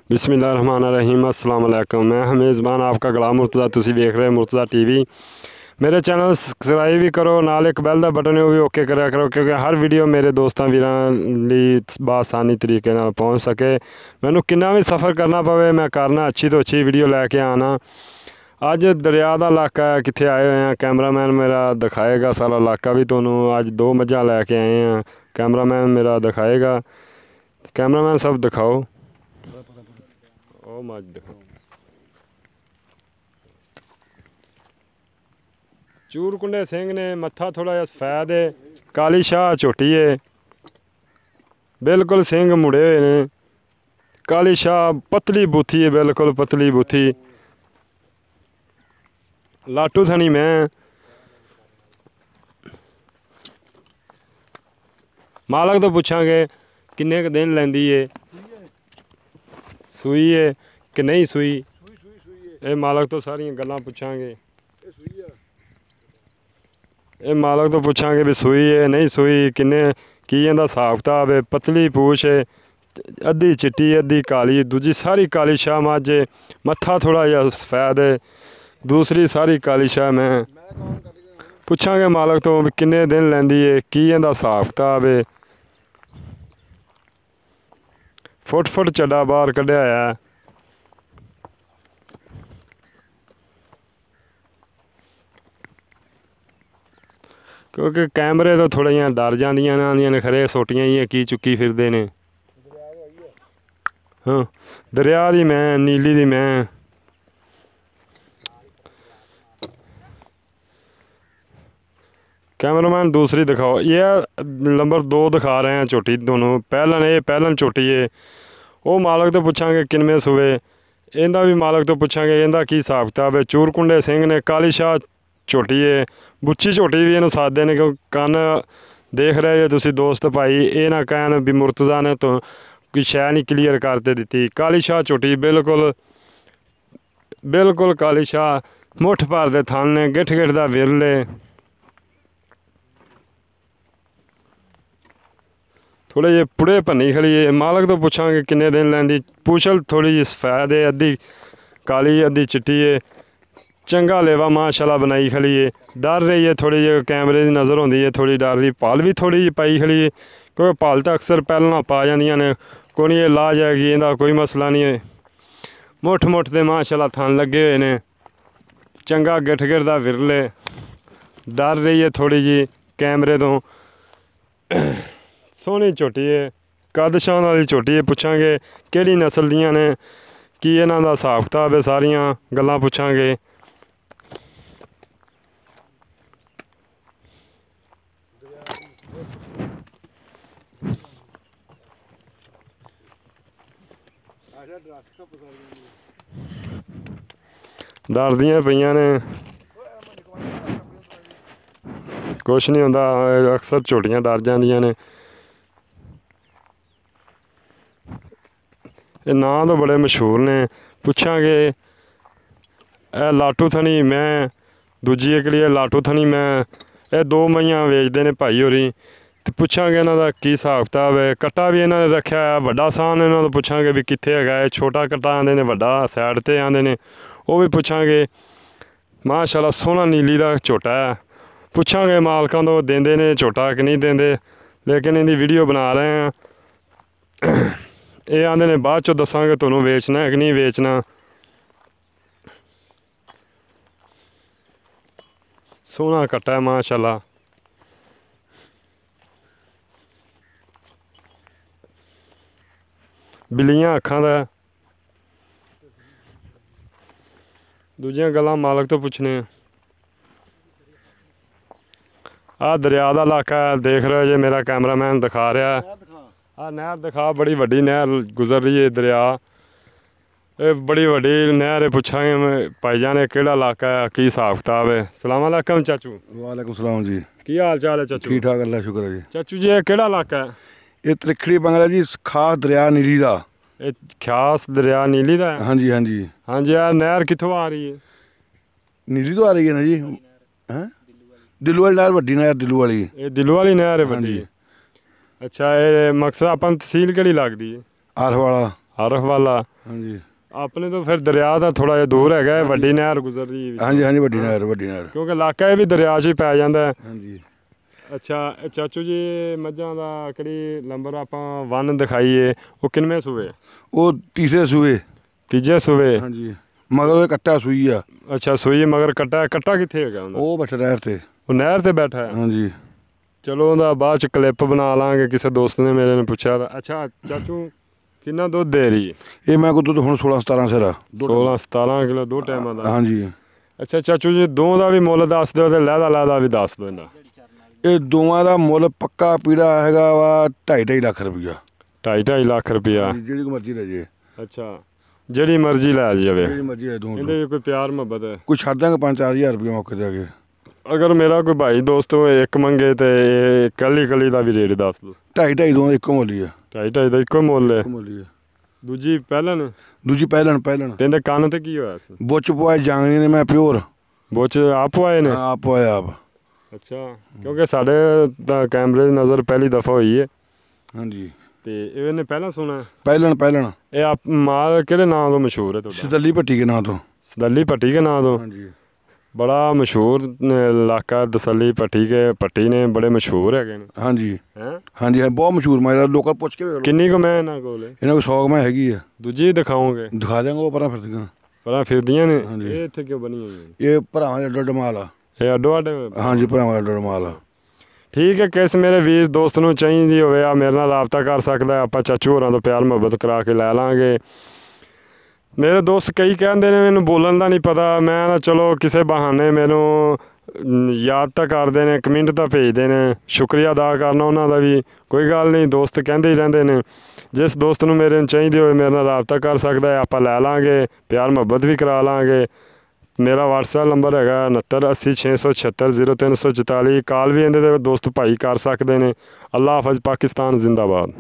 बिस्मिल्लाहिर्रहमानिर्रहीम अस्सलाम वालेकुम। मैं मेज़बान आपका गुलाम मुर्तज़ा, तुसी वेख रहे मुर्तज़ा टीवी। मेरे चैनल सब्सक्राइब भी करो, नाल एक बैल का बटन है वो भी ओके करा करो, क्योंकि हर वीडियो मेरे दोस्तों वीरां लई बासानी तरीके नाल पहुँच सके। मैनू कितना भी सफ़र करना पवे, मैं करना अच्छी तो अच्छी वीडियो लैके आना। अज दरिया का इलाका है, कित्थे आए हुए हैं, कैमरामैन मेरा दिखाएगा सारा इलाका भी तुहानू। अज 2 मझां लैके आए हैं, कैमरामैन मेरा दिखाएगा। कैमरामैन सब दिखाओ, ओ मज दिखाओ। चूरकुंडे सिंह ने मत्था थोड़ा जिहा सफैद है, काली शाह झोटी है, बिल्कुल सिंह मुड़े हुए ने। काली शाह पतली बूथी है, बिल्कुल पतली बूथी। लाटू थनी मैं मालक तो पूछांगे किन्ने क दिन लैंदी है, सूई है कि नहीं सूई। ये मालक तो सारियां गल्लां पूछांगे, ये मालक तो पूछांगे भी सूई है नहीं सूई, किन्ने की इहदा हिसाब किताब है। पतली पूछ है, अद्धी चिट्टी अद्धी काली, दूजी सारी काली शाह मझ है। मत्था थोड़ा जिहा सफैद है, दूसरी सारी काली शाह मैं पूछांगे मालक तो भी किन्ने दिन लैंदी है, की इहदा हिसाब किताब है। फुट फुट चड्डा बाहर कड्ढिया है। क्योंकि कैमरे तो थोड़ा जिहा डर जांदियां ने, आंदियां ने खरे सोटियां ही की चुक्की फिरदे ने। हाँ दरिया दी मैं, नीली दी मैं। कैमरामैन दूसरी दिखाओ, ये नंबर 2 दिखा रहे हैं झोटी दोनों। पहलन झोटी है, वो मालक तो पूछांगे किनमें सूए। इहदा भी मालक तो पूछांगे इहदा की हिसाब किताब है। चूरकुंडे सिंह ने काली शाह झोटी है, बुच्ची झोटी भी इन्हू सादे ने, क्योंकि कन देख रहे जे तुसी दोस्त भाई, ये ना कहन भी मुर्तज़ा ने तो कोई शै नहीं क्लीयर करते दी। काली शाह झोटी बिल्कुल बिल्कुल काली शाह, मुठ भर दे थन ने, गिठ गिठ दा विरले। थोड़े जे पुड़े भन्नी खड़ी है। मालक तो पूछांगे किन्ने दिन लैंदी। पूछल थोड़ी जी सफैद है, अद्धी काली अद्धी चिट्टी है। चंगा लेवा माशाल्लाह बनाई खड़ी है। डर रही है थोड़ी जी, कैमरे की नज़र होंदी है थोड़ी डर रही। पाल भी थोड़ी जी पाई खड़ी है, क्योंकि पाल तो अक्सर पहलना पा जांदियां ने। कोई नहीं ला जाएगी, इहदा कोई मसला नहीं है। मुठ मुठ दे माशाल्लाह थन लगे हुए ने, चंगा गिठ गिठ दा विरले। डर रही है थोड़ी जी कैमरे तो। सोहनी झोटी है, कद शान वाली झोटी है। पूछांगे केड़ी नस्ल दियां ने, की इन्हां दा हिसाब किताब है, सारियां गल्लां पूछांगे। डरदियां पईयां ने, कुछ नहीं होंदा, अक्सर झोटियां डर जांदियां ने। ये नां तो बड़े मशहूर ने। पूछांगे ए लाटू थनी मैं, दूजी एकड़ी है लाटू थनी मैं। ये 2 मईयां वेचदे ने भाई होरी। ते पूछांगे इन्हां दा की हिसाब किताब है। कट्टा भी इन्हां ने रखिया है, वड्डा सान इन्हां तो पूछांगे भी कित्थे हैगा है। छोटा कट्टा आंदे ने, वड्डा साइड ते आंदे ने, वो भी पूछांगे। माशाल्लाह सोहना नीली दा झोटा है। पूछांगे मालकां तो देंदे ने झोटा कि नहीं देंदे, लेकिन इहदी वीडियो बना रहे हैं। ये आंदे ने बाद चो दसांगे तुहानू वेचना है कि नहीं वेचना। सोहना कट्टा है माशाल्लाह। बिल्लियां अखां दा। दूजियां गल्लां मालक तो पुछने। आ दरिया का इलाका है, देख रहे हो जे मेरा कैमरामैन दिखा रहा है। आ नहर दिखा, बड़ी वड्डी नहर गुजर रही है दरिया। ये बड़ी वड्डी नहर है। पुछांगे भाईजान केड़ा इलाका है, की हिसाब किताब है। सलाम अलैकुम चाचू। वालेकुम सलाम जी। की हाल चाल है चाचू? ठीक ठाक, अल्लाह शुक्र है जी। चाचू जी ये केड़ा इलाका है? ये त्रिखड़ी बंगला जी, खास दरिया नीली दा। ये खास दरिया नीली दा है? हाँ जी हाँ जी। हाँ जी। यार नहर कितों आ रही है? नीली तो आ रही है ना जी। हैं दिल्लू वाली नहर, वड्डी नहर दिल्लू वाली। ये दिल्लू वाली नहर है हाँ वड्डी? जी। अच्छा, ये मकसद अपन तहसील केड़ी लगदी है? आरवाड़ा। ਆਰਫ ਵਾਲਾ ਹਾਂਜੀ ਆਪਣੇ ਤੋਂ ਫਿਰ ਦਰਿਆ ਦਾ ਥੋੜਾ ਜਿਹਾ ਦੂਰ ਹੈਗਾ ਹੈ, ਵੱਡੀ ਨਹਿਰ ਗੁਜ਼ਰਦੀ ਵਿੱਚ। ਹਾਂਜੀ ਹਾਂਜੀ ਵੱਡੀ ਨਹਿਰ ਵੱਡੀ ਨਹਿਰ। ਕਿਉਂਕਿ ਇਲਾਕਾ ਇਹ ਵੀ ਦਰਿਆ 'ਚ ਹੀ ਪੈ ਜਾਂਦਾ ਹੈ। ਹਾਂਜੀ ਅੱਛਾ ਇਹ ਚਾਚੂ ਜੀ ਮੱਝਾਂ ਦਾ ਕਿਹੜੀ ਨੰਬਰ ਆਪਾਂ ਵਨ ਦਿਖਾਈਏ ਉਹ ਕਿੰਨਵੇਂ ਸੂਏ? ਉਹ ਤੀਸਰੇ ਸੂਏ। ਤੀਜੇ ਸੂਏ। ਹਾਂਜੀ ਮਗਰ ਉਹ ਕੱਟਾ ਸੂਈ ਆ। ਅੱਛਾ ਸੂਈ ਮਗਰ ਕੱਟਾ ਕਿੱਥੇ ਹੈਗਾ ਉਹਦਾ? ਉਹ ਬੈਠਾ ਨਹਿਰ ਤੇ। ਉਹ ਨਹਿਰ ਤੇ ਬੈਠਾ ਹੈ। ਹਾਂਜੀ ਚਲੋ ਉਹਦਾ ਬਾਅਦ ਚ ਕਲਿੱਪ ਬਣਾ ਲਾਂਗੇ। ਕਿਸੇ ਦੋਸਤ ਨੇ ਮੇਰੇ ਨੇ ਪੁੱਛਿਆ ਤਾਂ। ਅੱਛਾ ਚਾਚੂ ਕਿੰਨਾ ਦੁੱਧ ਦੇ ਰਹੀ? ਇਹ ਮੈਂ ਕੋਲ ਦੁੱਧ ਹੁਣ 16-17 ਸਿਰ ਆ। 16-17 ਕਿਲੋ ਦੋ ਟਾਈਮਾਂ ਦਾ। ਹਾਂਜੀ ਅੱਛਾ ਚਾਚੂ ਜੀ ਦੋ ਦਾ ਵੀ ਮੁੱਲ ਦੱਸ ਦਿਓ ਤੇ ਲਹਿਦਾ ਵੀ ਦੱਸ ਦਿਓ ਇਹਨਾਂ। ਇਹ ਦੋਵਾਂ ਦਾ ਮੁੱਲ ਪੱਕਾ ਪੀੜਾ ਹੈਗਾ ਵਾ 2.5 ਲੱਖ ਰੁਪਈਆ। 2.5 ਲੱਖ ਰੁਪਈਆ। ਜਿਹੜੀ ਕੋ ਮਰਜ਼ੀ ਲੈ ਜੇ। ਅੱਛਾ ਜਿਹੜੀ ਮਰਜ਼ੀ ਲੈ ਜਾਵੇ। ਜਿਹੜੀ ਮਰਜ਼ੀ ਲੈ ਦੋ। ਇਹਦੇ ਕੋਈ ਪਿਆਰ ਮੁਹੱਬਤ ਹੈ? ਕੋਈ ਛੱਡ ਦਾਂਗੇ 5-4 ਹਜ਼ਾਰ ਰੁਪਈਆ ਮੌਕੇ ਤੇ ਆ ਕੇ। ਅਗਰ ਮੇਰਾ ਕੋਈ ਭਾਈ ਦੋਸਤ ਇੱਕ ਮੰਗੇ ਤੇ ਇਹ ਕੱਲੀ ਦਾ ਵੀ ਰੇਟ ਦੱਸ ਦਿਓ। 2.5 ਦੋ ਇੱਕੋ ਮੁੱਲ ਹੀ ਆ। 2.5 ਦਾ ਇੱਕੋ ਮੁੱਲ ਹੈ। ਮੁੱਲ ਹੀ ਆ। ਦੂਜੀ ਪਹਿਲਣ? ਦੂਜੀ ਪਹਿਲਣ। ਤੇ ਇਹਦੇ ਕੰਨ ਤੇ ਕੀ ਹੋਇਆ ਸੀ? ਬੁੱਚ ਪਵਾਏ ਜਾਂਗਣੀ ਨੇ ਮੈਂ ਪਿਓਰ। ਬੁੱਚ ਆਪ ਆਏ ਨੇ? ਆਪ ਪਵਾਇਆ ਆਪ। ਅੱਛਾ ਕਿਉਂਕਿ ਸਾਡੇ ਤਾਂ ਕੈਮਰੇ ਦੀ ਨਜ਼ਰ ਪਹਿਲੀ ਦਫਾ ਹੋਈ ਹੈ। ਹਾਂਜੀ ਤੇ ਇਹਨੇ ਪਹਿਲਾਂ ਸੁਣਾ? ਪਹਿਲਣ। ਇਹ ਆਪ ਮਾਲ ਕਿਹੜੇ ਨਾਂ ਤੋਂ ਮਸ਼ਹੂਰ ਹੈ ਤੁਹਾਡਾ? ਸਦੱਲੀ ਭੱਟੀ ਦੇ ਨਾਂ ਤੋਂ। ਸਦੱਲੀ ਭੱਟੀ ਕੇ ਨਾਂ ਤੋਂ? ਹਾਂਜੀ ਬੜਾ ਮਸ਼ਹੂਰ ਇਲਾਕਾ ਦਸੱਲੀ ਭੱਟੀ ਨੇ ਬੜੇ ਮਸ਼ਹੂਰ ਹੈਗੇ ਨੇ। ਹਾਂਜੀ ਹੈਂ? ਹਾਂਜੀ ਬਹੁਤ ਮਸ਼ਹੂਰ ਮੈਂ ਲੋਕਾਂ ਪੁੱਛ ਕੇ ਵੇਖ ਲਓ। ਕਿੰਨੀ ਕੁ ਮੈਂ ਇਹਨਾਂ ਕੋਲ? ਇਹਨਾਂ ਕੋਲ 100 ਮੈਂ ਹੈਗੀ ਆ। ਦੂਜੀ ਦਿਖਾਓਗੇ? ਦਿਖਾ ਦਿਆਂਗਾ ਉਹ ਪਰਾਂ ਫਿਰਦੀਆਂ। ਪਰਾਂ ਫਿਰਦੀਆਂ ਨੇ? ਹਾਂਜੀ। ਇਹ ਇੱਥੇ ਕਿਉਂ ਬਣੀ ਹੋਈ? ਇਹ ਭਰਾਵਾਂ ਦਾ ਅੱਡ ਮਾਲ ਆ। ਇਹ ਅੱਡੋ ਅੱਡ? ਹਾਂਜੀ ਭਰਾਵਾਂ ਦਾ ਅੱਡ ਮਾਲ ਆ। ਠੀਕ ਹੈ। ਕਿਸ ਮੇਰੇ ਵੀਰ ਦੋਸਤ ਨੂੰ ਚਾਹੀਦੀ ਹੋਵੇ ਆ ਮੇਰੇ ਨਾਲ ਰਾਬਤਾ ਕਰ ਸਕਦਾ। ਆਪਾਂ ਚਾਚੂ ਹੋਰਾਂ ਤੋਂ ਪਿਆਰ ਮੁਹੱਬਤ ਕਰਾ ਕੇ ਲੈ ਲਾਂਗੇ। ਮੇਰੇ ਦੋਸਤ ਕਈ ਕਹਿੰਦੇ ਨੇ ਮੈਨੂੰ ਬੋਲਣ ਦਾ ਨਹੀਂ ਪਤਾ। ਮੈਂ ਤਾਂ ਚਲੋ ਕਿਸੇ ਬਹਾਨੇ ਮੈਨੂੰ ਯਾਦ ਤਾਂ ਕਰਦੇ ਨੇ, ਕਮੈਂਟ ਤਾਂ ਭੇਜਦੇ ਨੇ। ਸ਼ੁਕਰੀਆ ਅਦਾ ਕਰਨਾ ਉਹਨਾਂ ਦਾ ਵੀ। ਕੋਈ ਗੱਲ ਨਹੀਂ ਦੋਸਤ ਕਹਿੰਦੇ ਹੀ ਰਹਿੰਦੇ ਨੇ। ਜਿਸ ਦੋਸਤ ਨੂੰ ਮੇਰੇ ਨੂੰ ਚਾਹੀਦੀ ਹੋਵੇ ਮੇਰੇ ਨਾਲ ਰਾਬਤਾ ਕਰ ਸਕਦਾ ਹੈ। ਆਪਾਂ ਲੈ ਲਾਂਗੇ, ਪਿਆਰ ਮੁਹੱਬਤ ਵੀ ਕਰਾ ਲਾਂਗੇ। ਮੇਰਾ WhatsApp ਨੰਬਰ ਹੈਗਾ 6980760344। ਕਾਲ ਵੀ ਇਹਦੇ ਦੇ ਦੋਸਤ ਭਾਈ ਕਰ ਸਕਦੇ ਨੇ। ਅੱਲਾ ਹਾਫਿਜ਼। ਪਾਕਿਸਤਾਨ ਜ਼ਿੰਦਾਬਾਦ।